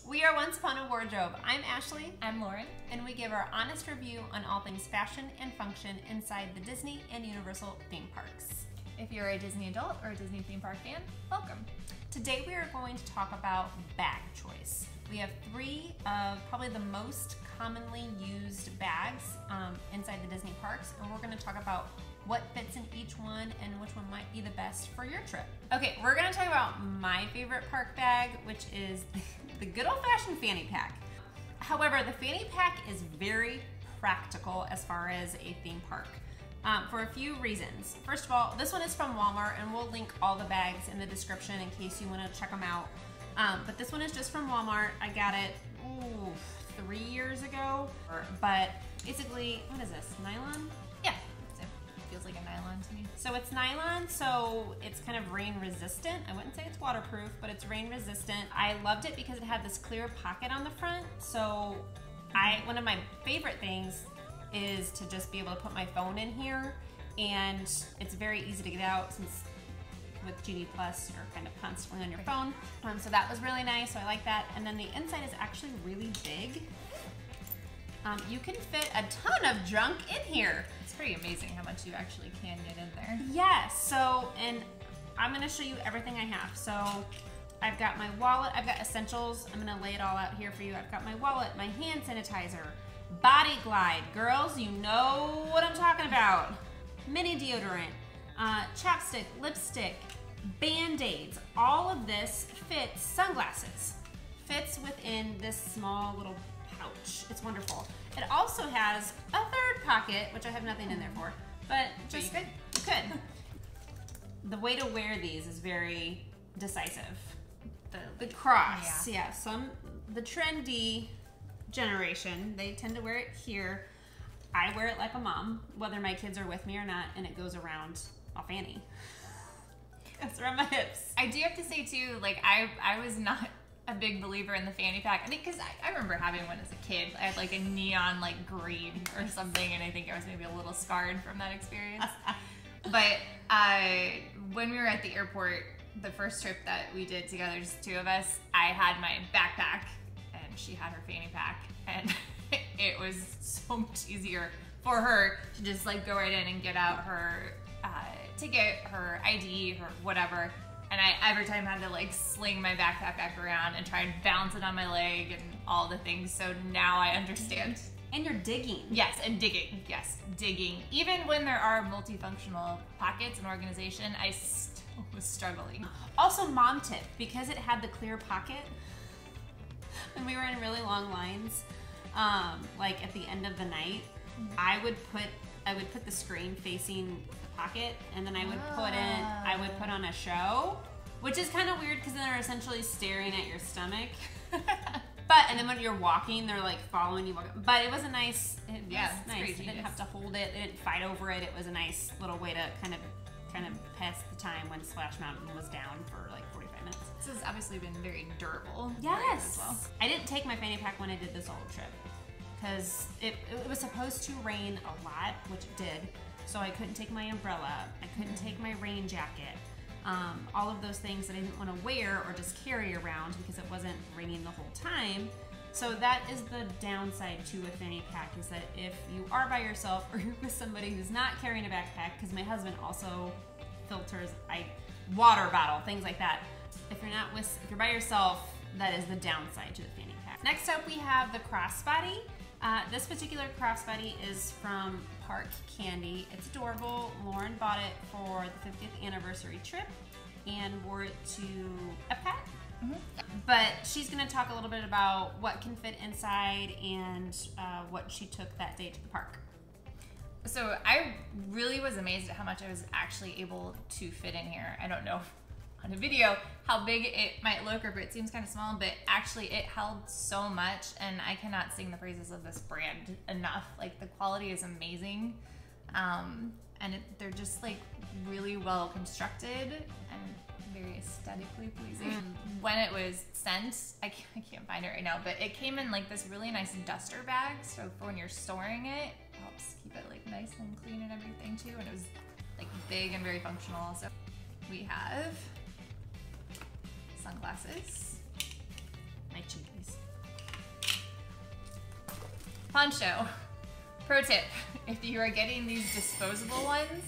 We are Once Upon a Wardrobe. I'm Ashley. I'm Lauren. And we give our honest review on all things fashion and function inside the Disney and Universal theme parks. If you're a Disney adult or a Disney theme park fan, welcome. Today we are going to talk about bag choice. We have three of probably the most commonly used bags inside the Disney parks, and we're going to talk about what fits in each one and which one might be the best for your trip. Okay, we're going to talk about my favorite park bag, which is the good old-fashioned Fanny Pack. However, the Fanny Pack is very practical as far as a theme park for a few reasons. First of all, this one is from Walmart, and we'll link all the bags in the description in case you want to check them out. But this one is just from Walmart. I got it 3 years ago. But basically, what is this, nylon? Yeah, it feels like a nylon to me. So it's nylon, so it's kind of rain resistant. I wouldn't say it's waterproof, but it's rain resistant. I loved it because it had this clear pocket on the front. So one of my favorite things is to just be able to put my phone in here, and it's very easy to get out since with Genie Plus you're kind of constantly on your phone. So that was really nice, so I like that. And then the inside is actually really big. You can fit a ton of junk in here. It's pretty amazing how much you actually can get in there. Yes, so, and I'm gonna show you everything I have. So I've got my wallet, I've got essentials. I'm gonna lay it all out here for you. I've got my wallet, my hand sanitizer, Body Glide. Girls, you know what I'm talking about. Mini deodorant, chapstick, lipstick, Band-Aids. All of this fits, sunglasses, fits within this small little pouch. It's wonderful. It also has a third pocket, which I have nothing in there for, but just good. The way to wear these is very decisive. The cross, yeah. The trendy generation, they tend to wear it here. I wear it like a mom, whether my kids are with me or not, and it goes around a fanny. It's around my hips. I do have to say too, like I was not a big believer in the Fanny Pack. I think because I remember having one as a kid. I had like a neon like green or something, and I think I was maybe a little scarred from that experience. But when we were at the airport, the first trip that we did together, just the two of us, I had my backpack and she had her Fanny Pack, and it was so much easier for her to just like go right in and get out her ticket, her ID, her whatever. And I every time had to like sling my backpack back around and try and balance it on my leg and all the things. So now I understand. And you're digging. Yes, and digging. Yes, digging. Even when there are multifunctional pockets and organization, I still was struggling. Also, mom tip, because it had the clear pocket, when we were in really long lines, like at the end of the night, I would put the screen facing the pocket, and then I would put on a show, which is kind of weird because then they're essentially staring at your stomach. And then when you're walking, they're like following you. But it was a nice, nice. I didn't have to hold it. They didn't fight over it. It was a nice little way to kind of pass the time when Splash Mountain was down for like 45 minutes. This has obviously been very durable. Yes. As well. I didn't take my Fanny Pack when I did this whole trip because it was supposed to rain a lot, which it did. So I couldn't take my umbrella. I couldn't take my rain jacket. All of those things that I didn't want to wear or just carry around because it wasn't raining the whole time. So that is the downside to a Fanny Pack, is that if you are by yourself or you're with somebody who's not carrying a backpack, because my husband also filters water bottle, things like that. If you're by yourself, that is the downside to the Fanny Pack. Next up, we have the Crossbody. This particular Crossbody is from Park Candy. It's adorable. Lauren bought it for the 50th anniversary trip and wore it to Epcot. But she's going to talk a little bit about what can fit inside and what she took that day to the park. So I really was amazed at how much I was actually able to fit in here. I don't know on a video how big it might look, or if it seems kind of small, but actually it held so much, and I cannot sing the praises of this brand enough. Like, the quality is amazing, and they're just like really well constructed and very aesthetically pleasing. When it was sent, I can't find it right now, but it came in like this really nice duster bag, so for when you're storing it, it helps keep it like nice and clean and everything too, and it was like big and very functional. So we have sunglasses, my cheapies. Poncho. Pro tip, if you are getting these disposable ones,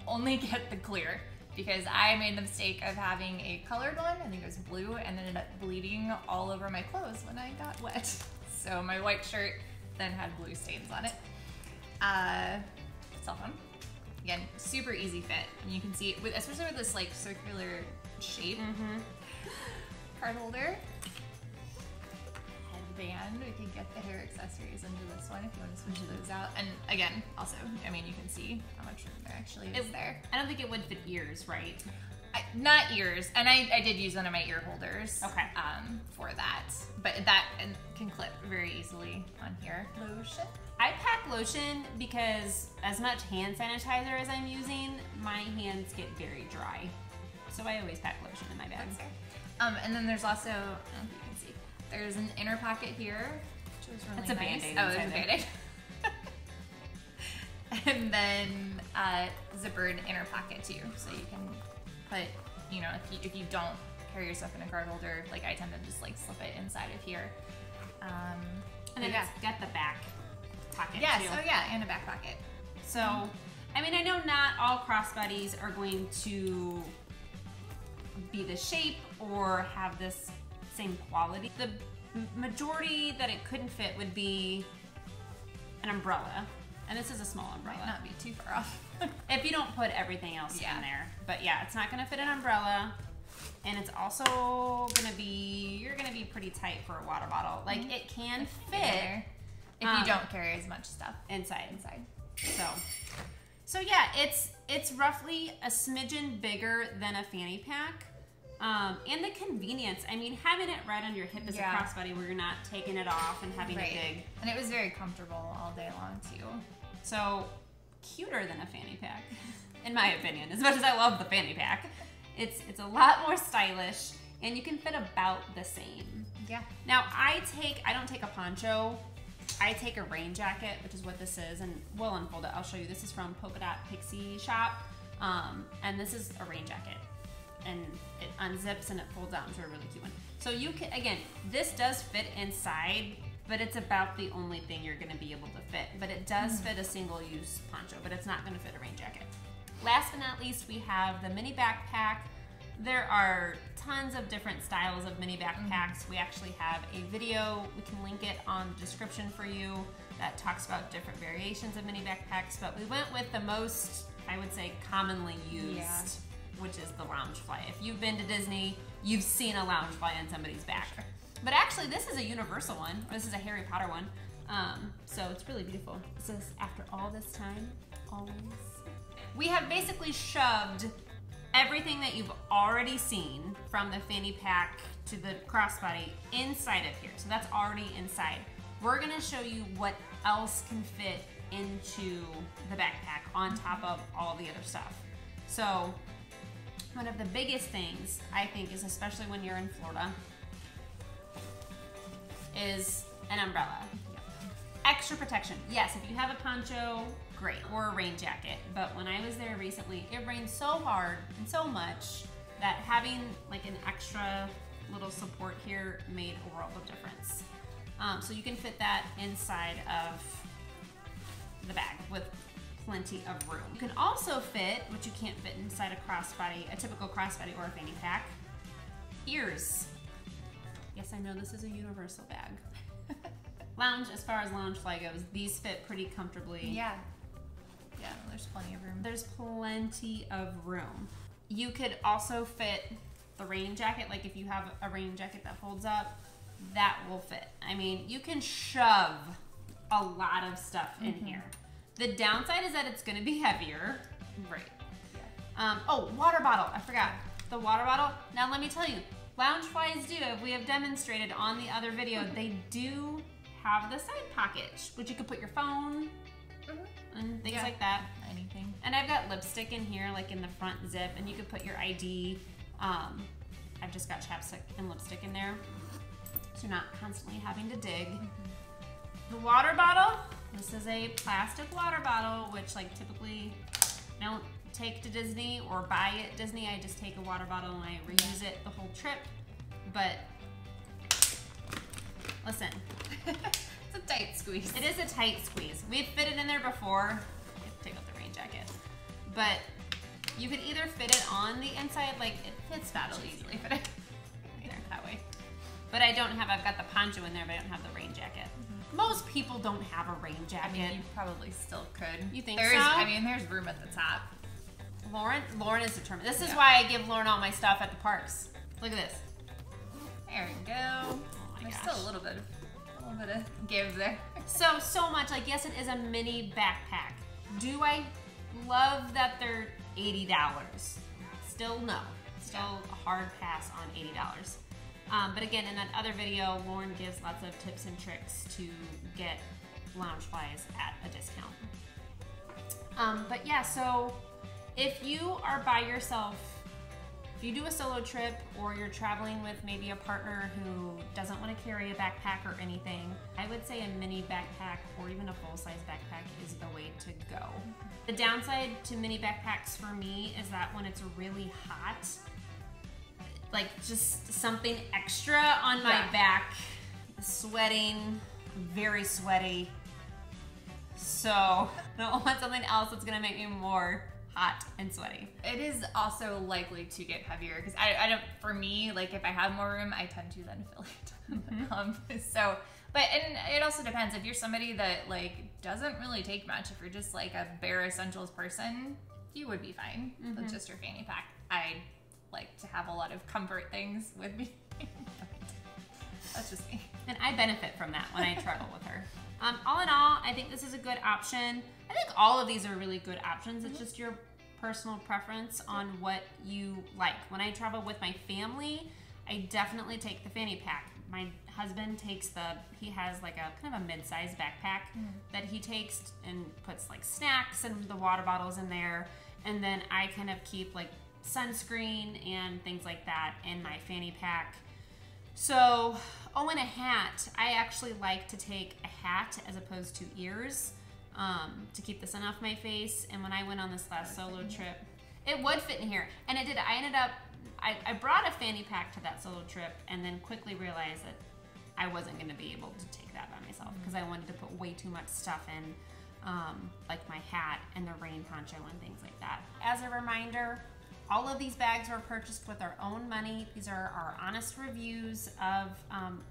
only get the clear. Because I made the mistake of having a colored one, I think it was blue, and ended up bleeding all over my clothes when I got wet. So my white shirt then had blue stains on it. Cell phone. Again, super easy fit. And you can see, especially with this like circular shape. Card holder. Headband. We can get the hair accessories into this one if you want to switch those out. And again, also, I mean, you can see how much room there actually is there. I don't think it would fit ears, right? Not ears, and I did use one of my ear holders. Okay. For that, but that can clip very easily on here. Lotion. I pack lotion because as much hand sanitizer as I'm using, my hands get very dry. So I always pack lotion in my bag. That's fair. And then there's also, I don't know if you can see, there's an inner pocket here, which is really That's a nice. Band-Aid. Oh, there's a Band-Aid. And then zippered inner pocket too, so you can put, you know, if you don't carry your stuff in a card holder, like I tend to just like slip it inside of here. And then it's got the back pocket yes, too. oh yeah, and a back pocket. So, I mean, I know not all crossbodies are going to be the shape or have this same quality. The majority that it couldn't fit would be an umbrella. And this is a small umbrella. Might not be too far off. If you don't put everything else in there. But yeah, it's not gonna fit an umbrella. And it's also gonna be, you're gonna be pretty tight for a water bottle. Like it can fit if you don't carry as much stuff inside. So yeah, it's roughly a smidgen bigger than a fanny pack. And the convenience, I mean, having it right under your hip is a crossbody where you're not taking it off and having to dig. And it was very comfortable all day long too. So, cuter than a fanny pack, in my opinion. As much as I love the fanny pack, it's a lot more stylish, and you can fit about the same. Yeah. Now, I don't take a poncho. I take a rain jacket, which is what this is, and we'll unfold it. I'll show you. This is from Polka Dot Pixie Shop, and this is a rain jacket. And it unzips and it folds out into a really cute one. So you can, again, this does fit inside, but it's about the only thing you're gonna be able to fit. But it does fit a single-use poncho, but it's not gonna fit a rain jacket. Last but not least, we have the mini backpack. There are tons of different styles of mini backpacks. We actually have a video, we can link it on the description for you, that talks about different variations of mini backpacks, but we went with the most, I would say, commonly used, which is the Loungefly. If you've been to Disney, you've seen a Loungefly on somebody's back. But actually, this is a universal one, or this is a Harry Potter one. So it's really beautiful. It says, after all this time, always. We have basically shoved everything that you've already seen from the fanny pack to the crossbody inside of here. So that's already inside. We're gonna show you what else can fit into the backpack on top of all the other stuff. So one of the biggest things, I think, is especially when you're in Florida, is an umbrella. Extra protection. Yes, if you have a poncho, great, or a rain jacket. But when I was there recently, it rained so hard and so much that having like an extra little support here made a world of difference. So you can fit that inside of the bag with plenty of room. You can also fit, which you can't fit inside a crossbody, a typical crossbody or a fanny pack, ears. Yes, I know this is a universal bag. Lounge, as far as Loungefly goes, these fit pretty comfortably. Yeah, there's plenty of room. There's plenty of room. You could also fit the rain jacket, like if you have a rain jacket that folds up, that will fit. I mean, you can shove a lot of stuff in here. The downside is that it's gonna be heavier. Right. Oh, water bottle, I forgot. The water bottle, now let me tell you, Loungeflies do, we have demonstrated on the other video, they do have the side pocket, which you could put your phone and things like that. Anything. And I've got lipstick in here, like in the front zip, and you could put your ID. I've just got chapstick and lipstick in there, so you're not constantly having to dig. The water bottle, this is a plastic water bottle, which like typically I don't take to Disney or buy at Disney. I just take a water bottle and I reuse it the whole trip. But listen, it's a tight squeeze. squeeze. It is a tight squeeze. We've fitted in there before. Take out the rain jacket. But you could either fit it on the inside, like it fits That'll easily fit it there that way. But I've got the poncho in there, but I don't have the rain jacket. Most people don't have a rain jacket. I mean, you probably still could. You think there's, so? I mean, there's room at the top. Lauren is determined. This is why I give Lauren all my stuff at the parks. Look at this. There we go. Oh my There's gosh. still a little bit of give there. So much. Like, yes, it is a mini backpack. Do I love that they're $80? Still no. Still a hard pass on $80. But again, in that other video, Lauren gives lots of tips and tricks to get Loungeflys at a discount. But yeah, so if you are by yourself, if you do a solo trip or you're traveling with maybe a partner who doesn't want to carry a backpack or anything, I would say a mini backpack or even a full-size backpack is the way to go. The downside to mini backpacks for me is that when it's really hot, like just something extra on my back, sweating, very sweaty. So I don't want something else that's gonna make me more hot and sweaty. It is also likely to get heavier because I don't, for me, like if I have more room, I tend to then fill it. And it also depends if you're somebody that like doesn't really take much. If you're just like a bare essentials person, you would be fine with just your fanny pack. I like to have a lot of comfort things with me. That's just me. And I benefit from that when I travel with her. All in all, I think this is a good option. I think all of these are really good options. It's just your personal preference on what you like. When I travel with my family, I definitely take the fanny pack. My husband takes he has like a kind of a mid-sized backpack that he takes and puts like snacks and the water bottles in there. And then I kind of keep like sunscreen and things like that in my fanny pack. So, oh, and a hat. I actually like to take a hat as opposed to ears to keep the sun off my face. And when I went on this last solo trip, it would fit in here. And it did. I ended up, I brought a fanny pack to that solo trip and then quickly realized that I wasn't going to be able to take that by myself because I wanted to put way too much stuff in, like my hat and the rain poncho and things like that. As a reminder, all of these bags were purchased with our own money. These are our honest reviews of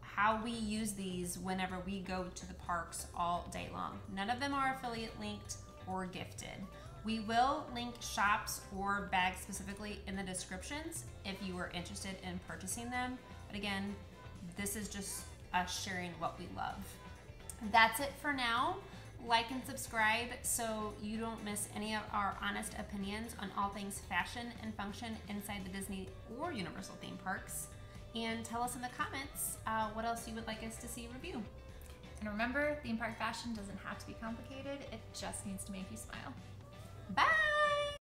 how we use these whenever we go to the parks all day long. None of them are affiliate linked or gifted. We will link shops or bags specifically in the descriptions if you are interested in purchasing them. But again, this is just us sharing what we love. That's it for now. Like and subscribe so you don't miss any of our honest opinions on all things fashion and function inside the Disney or Universal theme parks. And tell us in the comments what else you would like us to see review. And remember, theme park fashion doesn't have to be complicated. It just needs to make you smile. Bye!